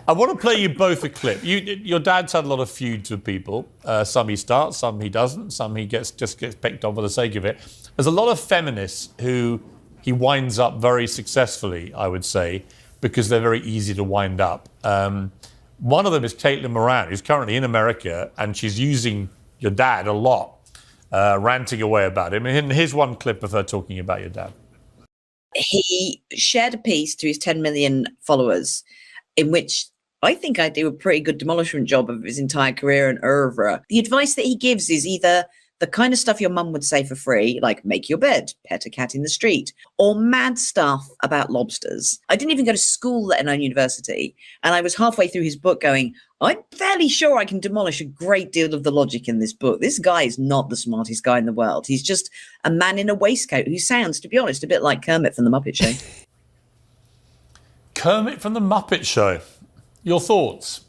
I want to play you both a clip. Your dad's had a lot of feuds with people. Some he starts, some he doesn't, some he just gets picked on for the sake of it. There's a lot of feminists who he winds up very successfully, I would say, because they're very easy to wind up. One of them is Caitlin Moran, who's currently in America, and she's using your dad a lot, ranting away about him. And here's one clip of her talking about your dad. He shared a piece to his 10 million followers in which I think I do a pretty good demolishment job of his entire career and oeuvre. The advice that he gives is either the kind of stuff your mum would say for free, like make your bed, pet a cat in the street, or mad stuff about lobsters. I didn't even go to school, let alone university. And I was halfway through his book going, I'm fairly sure I can demolish a great deal of the logic in this book. This guy is not the smartest guy in the world. He's just a man in a waistcoat who sounds, to be honest, a bit like Kermit from The Muppet Show. Kermit from The Muppet Show. Your thoughts?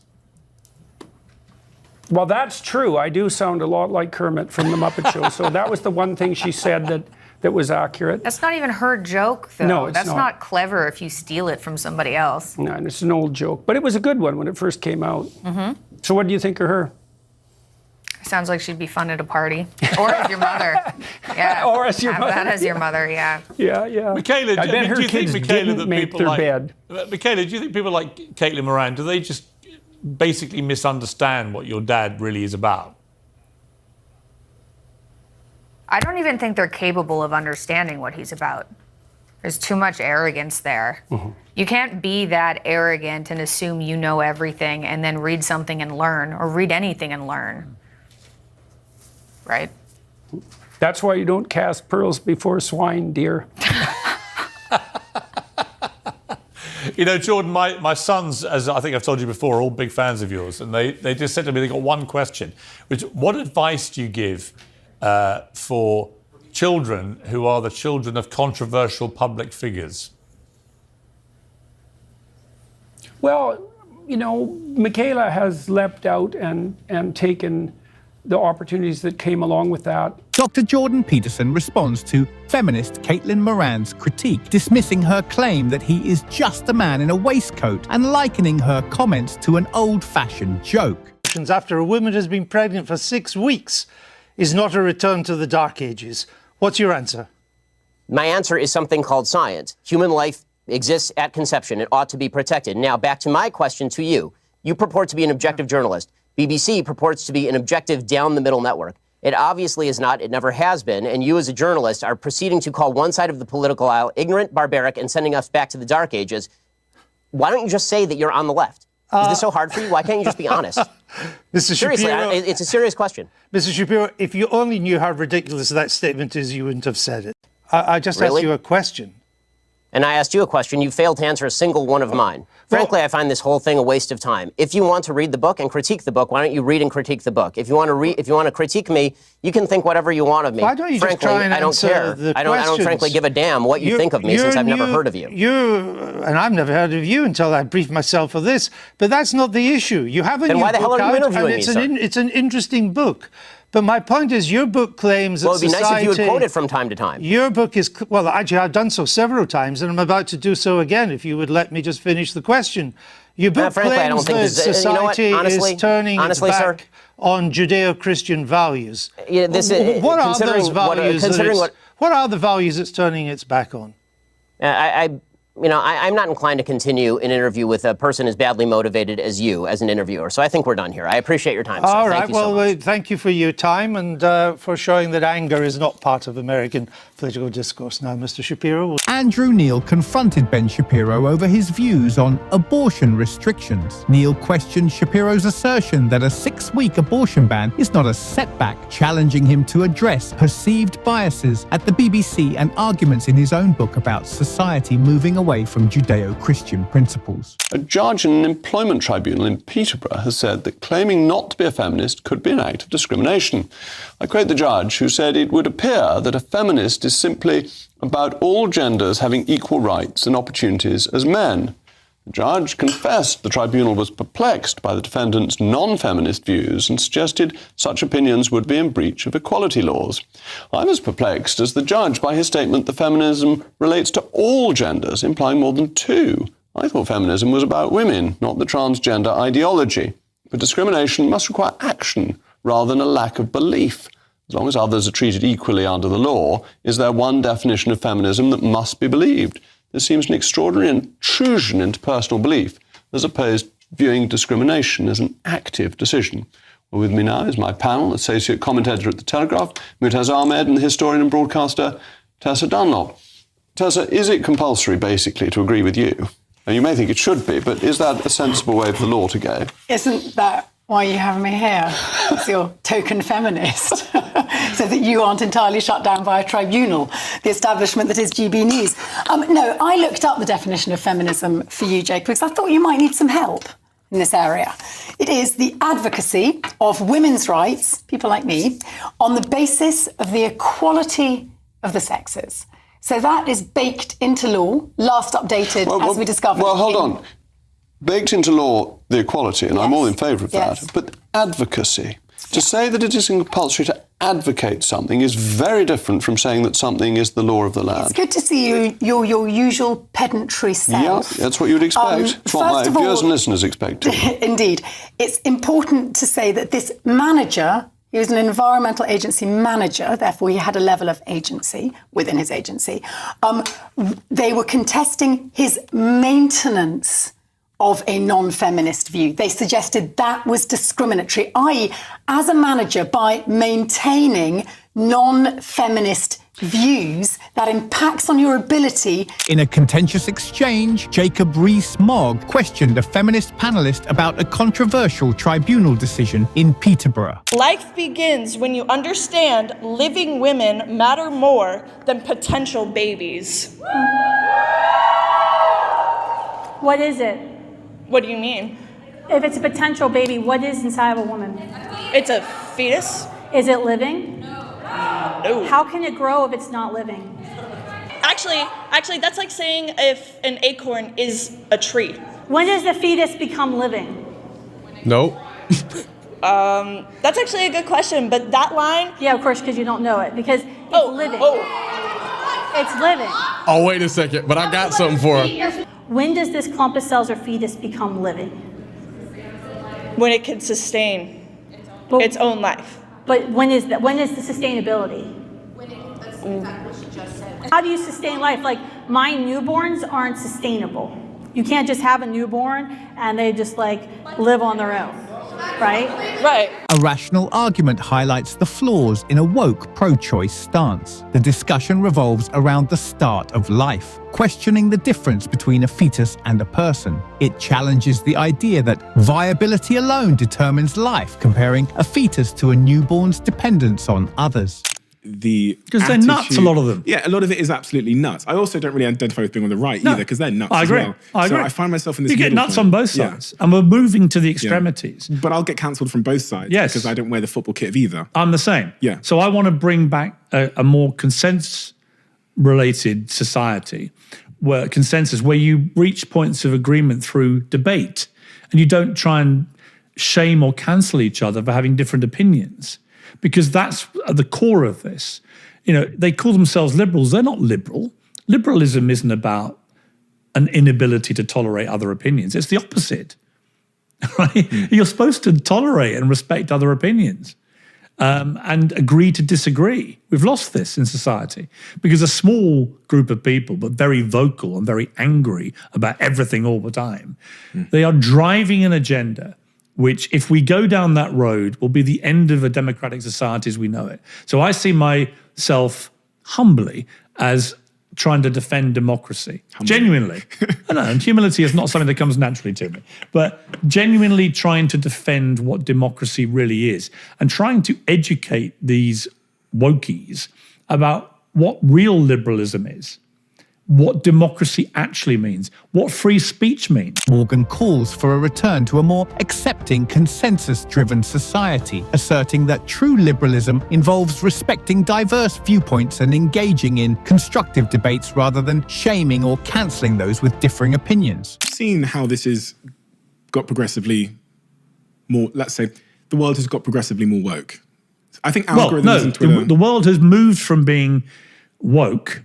Well, that's true. I do sound a lot like Kermit from The Muppet Show. So that was the one thing she said that was accurate. That's not even her joke, though. No, it's That's not. Not clever if you steal it from somebody else. No, and it's an old joke. But it was a good one when it first came out. Mm-hmm. So what do you think of her? Sounds like she'd be fun at a party. Or as your mother. Yeah. Or as your mother. That as your mother, yeah. Yeah, yeah. Michaela, I bet her do you kids think, Michaela, didn't that make people their like, bed. Michaela, do you think people like Caitlin Moran, do they just basically misunderstand what your dad really is about? I don't even think they're capable of understanding what he's about. There's too much arrogance there. Mm-hmm. You can't be that arrogant and assume you know everything and then read something and learn, or read anything and learn. Right? That's why you don't cast pearls before swine, dear. You know, Jordan, my sons, as I think I've told you before, are all big fans of yours. And they just said to me, they got one question, which, what advice do you give for children who are the children of controversial public figures? Well, you know, Michaela has leapt out and taken the opportunities that came along with that. Dr. Jordan Peterson responds to feminist Caitlin Moran's critique, dismissing her claim that he is just a man in a waistcoat and likening her comments to an old-fashioned joke. After a woman has been pregnant for 6 weeks is not a return to the Dark Ages. What's your answer? My answer is something called science. Human life exists at conception. It ought to be protected. Now, back to my question to you. You purport to be an objective journalist. BBC purports to be an objective down-the-middle network. It obviously is not. It never has been. And you, as a journalist, are proceeding to call one side of the political aisle ignorant, barbaric, and sending us back to the Dark Ages. Why don't you just say that you're on the left? Is this so hard for you? Why can't you just be honest? Mr. Seriously, Shapiro, it's a serious question. Mr. Shapiro, if you only knew how ridiculous that statement is, you wouldn't have said it. I just asked you a question. And I asked you a question. You failed to answer a single one of mine. Frankly, I find this whole thing a waste of time. If you want to read the book and critique the book, why don't you read and critique the book? If you want to critique me, you can think whatever you want of me. Why don't you frankly, just try and I don't answer care. the I don't frankly give a damn what you think of me, since I've never heard of you. And I've never heard of you until I briefed myself for this. But that's not the issue. You have a then new why the hell book are you out, interviewing and me, it's an interesting book. But my point is, your book claims that society... Well, it'd be nice if you would quote it from time to time. Your book is... Well, actually, I've done so several times, and I'm about to do so again, if you would let me just finish the question. Your book claims that society is turning its back on Judeo-Christian values. Yeah, what are those values? What are the values it's turning its back on? I'm not inclined to continue an interview with a person as badly motivated as you as an interviewer. So I think we're done here. I appreciate your time, sir. All right. Thank you so much. Thank you for your time and for showing that anger is not part of American political discourse. Now, Mr. Shapiro. Andrew Neil confronted Ben Shapiro over his views on abortion restrictions. Neil questioned Shapiro's assertion that a 6-week abortion ban is not a setback, challenging him to address perceived biases at the BBC and arguments in his own book about society moving away from Judeo-Christian principles. A judge in an employment tribunal in Peterborough has said that claiming not to be a feminist could be an act of discrimination. I quote the judge, who said it would appear that a feminist is simply about all genders having equal rights and opportunities as men. The judge confessed the tribunal was perplexed by the defendant's non-feminist views and suggested such opinions would be in breach of equality laws. I'm as perplexed as the judge by his statement that feminism relates to all genders, implying more than two. I thought feminism was about women, not the transgender ideology. But discrimination must require action rather than a lack of belief. As long as others are treated equally under the law, is there one definition of feminism that must be believed? There seems an extraordinary intrusion into personal belief, as opposed to viewing discrimination as an active decision. Well, with me now is my panel, associate commentator at The Telegraph, Mutaz Ahmed, and the historian and broadcaster, Tessa Dunlop. Tessa, is it compulsory, basically, to agree with you? Now, you may think it should be, but is that a sensible way for the law to go? Isn't that why you have me here? As your token feminist, so that you aren't entirely shut down by a tribunal, the establishment that is GB News. No, I looked up the definition of feminism for you, Jake, because I thought you might need some help in this area. It is the advocacy of women's rights, people like me, on the basis of the equality of the sexes. So that is baked into law, last updated, as we discovered. Well, hold on. Baked into law, the equality, and I'm all in favour of that, but advocacy. To say that it is compulsory to advocate something is very different from saying that something is the law of the land. It's good to see your usual pedantry self. Yeah, that's what you would expect. It's what my viewers and listeners expect too. Indeed. It's important to say that this manager, he was an environmental agency manager, therefore he had a level of agency within his agency. They were contesting his maintenance of a non-feminist view. They suggested that was discriminatory, i.e., as a manager, by maintaining non-feminist views, that impacts on your ability. In a contentious exchange, Jacob Rees-Mogg questioned a feminist panelist about a controversial tribunal decision in Peterborough. Life begins when you understand living women matter more than potential babies. What is it? What do you mean? If it's a potential baby, what is inside of a woman? It's a fetus. Is it living? No. How can it grow if it's not living? Actually, that's like saying if an acorn is a tree. When does the fetus become living? No. That's actually a good question, but that line... Yeah, of course, because you don't know it, because it's living. It's living. Oh, wait a second, but I got something for her. When does this clump of cells or fetus become living? When it can sustain its own life. But when is that? When is the sustainability? That's exactly what she just said. How do you sustain life? Like, my newborns aren't sustainable. You can't just have a newborn and they just like live on their own, right? Right. A rational argument highlights the flaws in a woke pro-choice stance. The discussion revolves around the start of life, questioning the difference between a fetus and a person. It challenges the idea that viability alone determines life, comparing a fetus to a newborn's dependence on others. Because they're nuts, a lot of them. Yeah, a lot of it is absolutely nuts. I also don't really identify with being on the right either, because they're nuts I agree. as well. I agree. So I find myself in this You get middle nuts point. on both sides, and we're moving to the extremities. Yeah. But I'll get cancelled from both sides because I don't wear the football kit of either. I'm the same. Yeah. So I want to bring back a more consensus-related society, where you reach points of agreement through debate, and you don't try and shame or cancel each other for having different opinions, because that's at the core of this. You know, they call themselves liberals. They're not liberal. Liberalism isn't about an inability to tolerate other opinions. It's the opposite, right? You're supposed to tolerate and respect other opinions and agree to disagree. We've lost this in society because a small group of people, but very vocal and very angry about everything all the time, they are driving an agenda which, if we go down that road, will be the end of a democratic society as we know it. So I see myself humbly as trying to defend democracy. Genuinely. I know, and humility is not something that comes naturally to me, but genuinely trying to defend what democracy really is and trying to educate these wokies about what real liberalism is, what democracy actually means, what free speech means. Morgan calls for a return to a more accepting, consensus-driven society, asserting that true liberalism involves respecting diverse viewpoints and engaging in constructive debates rather than shaming or cancelling those with differing opinions. I've seen how this has got progressively more, let's say, the world has got progressively more woke. I think algorithms and Twitter... The world has moved from being woke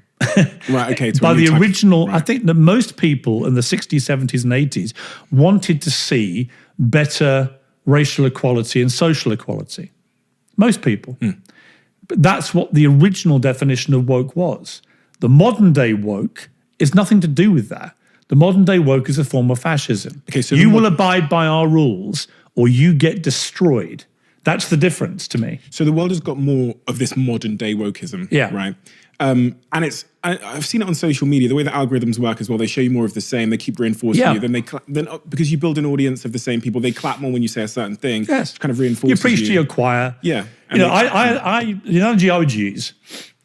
Right, okay. By the original, I think that most people in the 60s, 70s, and 80s wanted to see better racial equality and social equality. Most people. But that's what the original definition of woke was. The modern day woke is nothing to do with that. The modern day woke is a form of fascism. Okay, so you will abide by our rules or you get destroyed. That's the difference to me. So the world has got more of this modern day wokeism, right? And I've seen it on social media, the way that algorithms work as well. They show you more of the same. They keep reinforcing you. Then because you build an audience of the same people, they clap more when you say a certain thing. Yes. It kind of reinforces you. Preach to your choir. Yeah. You know, the analogy I would use,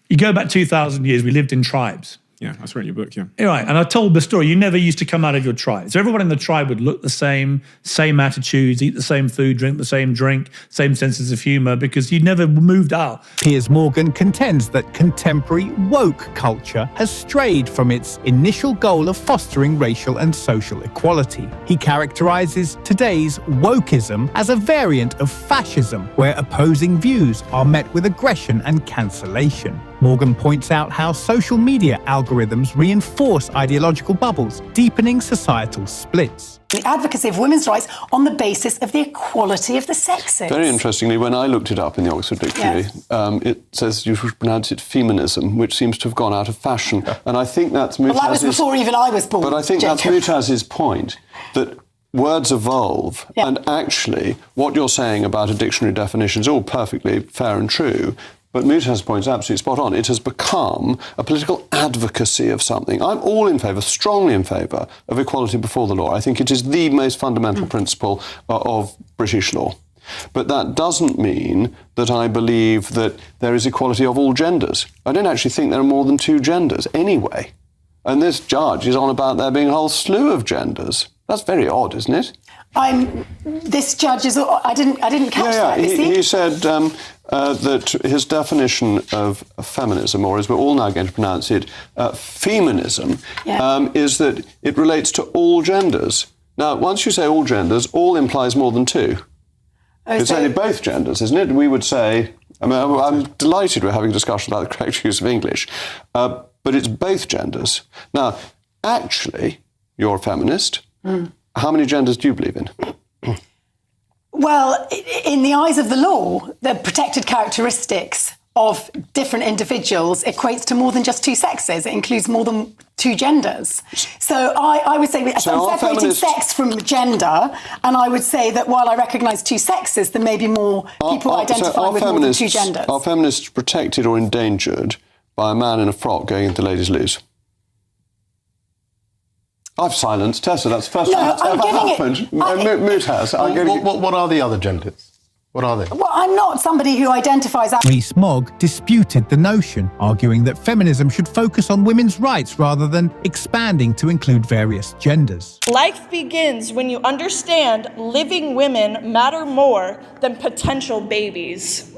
you go back 2,000 years, we lived in tribes. Yeah, that's right in your book, yeah. Right, and I told the story, you never used to come out of your tribe. So everyone in the tribe would look the same attitudes, eat the same food, drink the same drink, same senses of humour, because you never moved out. Piers Morgan contends that contemporary woke culture has strayed from its initial goal of fostering racial and social equality. He characterises today's wokeism as a variant of fascism, where opposing views are met with aggression and cancellation. Morgan points out how social media algorithms reinforce ideological bubbles, deepening societal splits. The advocacy of women's rights on the basis of the equality of the sexes. Very interestingly, when I looked it up in the Oxford Dictionary, it says you should pronounce it feminism, which seems to have gone out of fashion. And I think that's Mutaz's... Well, that was before even I was born. But I think that's Mutaz's point, that words evolve, and actually what you're saying about a dictionary definition is all perfectly fair and true. But Mutaz's point is absolutely spot on. It has become a political advocacy of something. I'm all in favour, strongly in favour, of equality before the law. I think it is the most fundamental principle of British law. But that doesn't mean that I believe that there is equality of all genders. I don't actually think there are more than two genders anyway. And this judge is on about there being a whole slew of genders. That's very odd, isn't it? This judge is... I didn't catch that. He said that his definition of feminism, or as we're all now going to pronounce it, feminism, is that it relates to all genders. Now, once you say all genders, all implies more than two. It's only both genders, isn't it? We would say... I mean, I'm delighted we're having a discussion about the correct use of English, but it's both genders. Now, actually, you're a feminist. How many genders do you believe in? Well, in the eyes of the law, the protected characteristics of different individuals equates to more than just two sexes. It includes more than two genders. So I would say I'm separating sex from gender, and I would say that while I recognise two sexes, there may be more people identifying with more than two genders. Are feminists protected or endangered by a man in a frock going into ladies' loos? I've silenced Tessa. That's the first time that's ever happened. What are the other genders? What are they? Well, I'm not somebody who identifies... Rees-Mogg disputed the notion, arguing that feminism should focus on women's rights rather than expanding to include various genders. Life begins when you understand living women matter more than potential babies.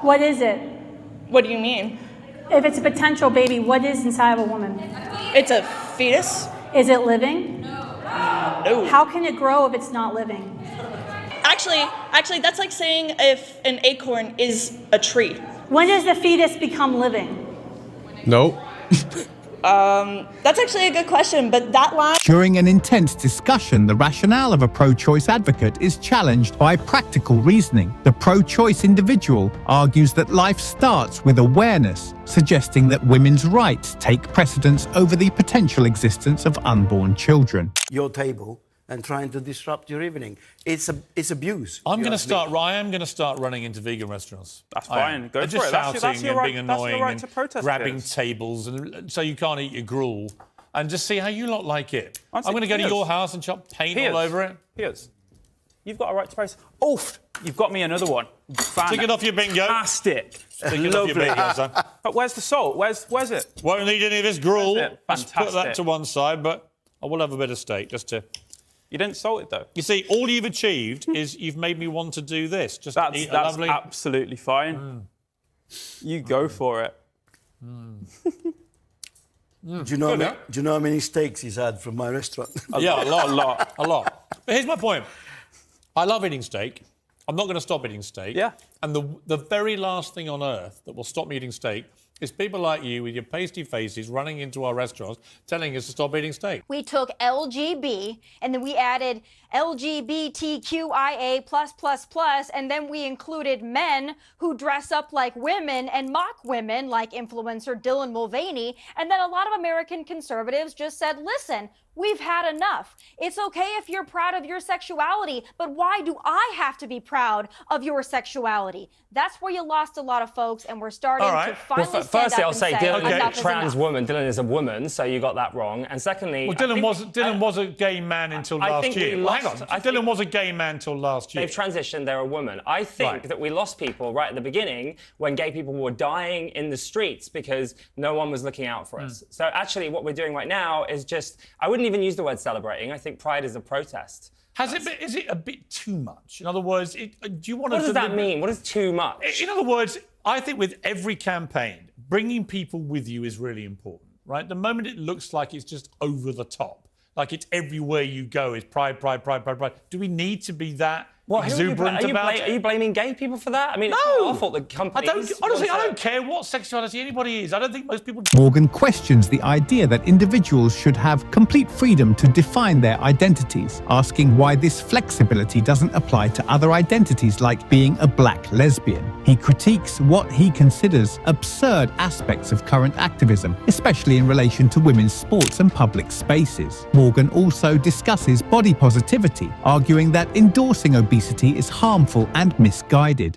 What is it? What do you mean? If it's a potential baby, what is inside of a woman? It's a fetus. Is it living? No. How can it grow if it's not living? Actually, that's like saying if an acorn is a tree. When does the fetus become living? No. That's actually a good question, but that line... During an intense discussion, the rationale of a pro-choice advocate is challenged by practical reasoning. The pro-choice individual argues that life starts with awareness, suggesting that women's rights take precedence over the potential existence of unborn children. Your table and trying to disrupt your evening. It's abuse. I'm going to start running into vegan restaurants. That's fine. Go for just it. Shouting and being annoying right and grabbing tables, and so you can't eat your gruel, and just see how you lot like it. I'm going to go to your house and chop paint all over it. Piers, you've got a right to protest. Oh, you've got me another one. Take it off your bingo. Fantastic. Take it off your bingo, son. But where's the salt? Where's it? Won't need any of this gruel. Let's Fantastic. put that to one side, but I will have a bit of steak just to... You didn't salt it, though. You see, all you've achieved is you've made me want to do this. Just eat a lovely... That's absolutely fine. You go for it. Do you know how many steaks he's had from my restaurant? A lot. But here's my point. I love eating steak. I'm not going to stop eating steak. Yeah. And the very last thing on earth that will stop me eating steak is people like you with your pasty faces running into our restaurants telling us to stop eating steak. We took LGB and then we added LGBTQIA+++, and then we included men who dress up like women and mock women, like influencer Dylan Mulvaney. And then a lot of American conservatives just said, listen, we've had enough. It's okay if you're proud of your sexuality, but why do I have to be proud of your sexuality? That's where you lost a lot of folks, and we're starting to finally stand firstly, up I'll say and Dylan enough is is a trans enough. woman. Dylan is a woman, so you got that wrong. And secondly, Well, Dylan was a gay man until last year. Well, hang on. Dylan was a gay man until last year. They've transitioned, they're a woman. I think that we lost people right at the beginning when gay people were dying in the streets because no one was looking out for us. So actually what we're doing right now is just, I wouldn't even use the word celebrating. I think pride is a protest. Is it a bit too much? In other words, do you want to... What does that mean? What is too much? In other words, I think with every campaign, bringing people with you is really important, right? The moment it looks like it's just over the top, like it's everywhere you go is pride, pride, pride, pride, pride. Do we need to be that exuberant about it? Are you blaming gay people for that? I mean, no. It's not our fault that companies... Honestly, I don't care what sexuality anybody is. I don't think most people... Morgan questions the idea that individuals should have complete freedom to define their identities, asking why this flexibility doesn't apply to other identities like being a black lesbian. He critiques what he considers absurd aspects of current activism, especially in relation to women's sports and public spaces. Morgan also discusses body positivity, arguing that endorsing obesity is harmful and misguided.